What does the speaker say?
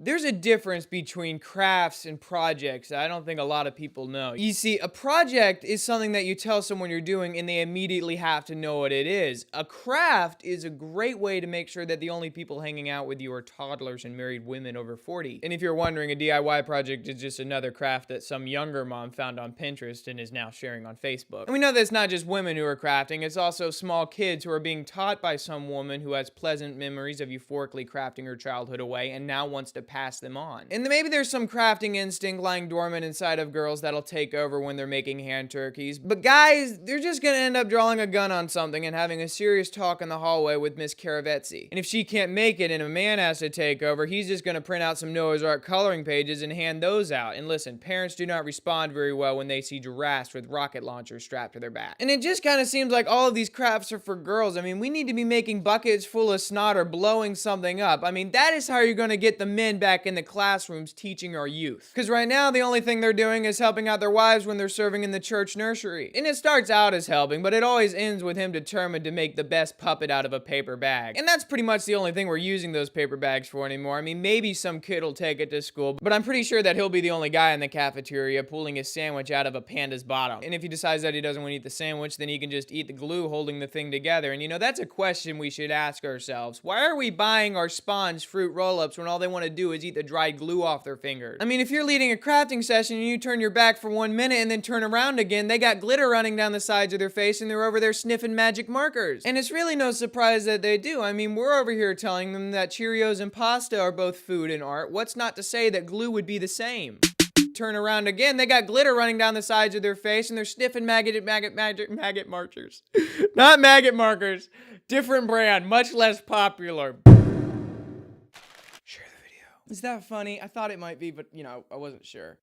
There's a difference between crafts and projects that I don't think a lot of people know. You see, a project is something that you tell someone you're doing and they immediately have to know what it is. A craft is a great way to make sure that the only people hanging out with you are toddlers and married women over 40. And if you're wondering, a DIY project is just another craft that some younger mom found on Pinterest and is now sharing on Facebook. And we know that it's not just women who are crafting, it's also small kids who are being taught by some woman who has pleasant memories of euphorically crafting her childhood away and now wants to pass them on. And maybe there's some crafting instinct lying dormant inside of girls that'll take over when they're making hand turkeys. But guys, they're just gonna end up drawing a gun on something and having a serious talk in the hallway with Miss Caravezzi. And if she can't make it and a man has to take over, he's just gonna print out some Noah's Ark coloring pages and hand those out. And listen, parents do not respond very well when they see giraffes with rocket launchers strapped to their back. And it just kind of seems like all of these crafts are for girls. I mean, we need to be making buckets full of snot or blowing something up. I mean, that is how you're gonna get the men back in the classrooms teaching our youth. Because right now, the only thing they're doing is helping out their wives when they're serving in the church nursery. And it starts out as helping, but it always ends with him determined to make the best puppet out of a paper bag. And that's pretty much the only thing we're using those paper bags for anymore. I mean, maybe some kid will take it to school, but I'm pretty sure that he'll be the only guy in the cafeteria pulling his sandwich out of a panda's bottom. And if he decides that he doesn't want to eat the sandwich, then he can just eat the glue holding the thing together. And you know, that's a question we should ask ourselves. Why are we buying our sponge fruit roll-ups when all they want to do is eat the dried glue off their fingers? I mean, if you're leading a crafting session and you turn your back for 1 minute and then turn around again, they got glitter running down the sides of their face and they're over there sniffing magic markers. And it's really no surprise that they do. I mean, we're over here telling them that Cheerios and pasta are both food and art. What's not to say that glue would be the same? Turn around again, they got glitter running down the sides of their face and they're sniffing maggot markers. Not maggot markers. Different brand, much less popular. Share the video. Is that funny? I thought it might be, but you know, I wasn't sure.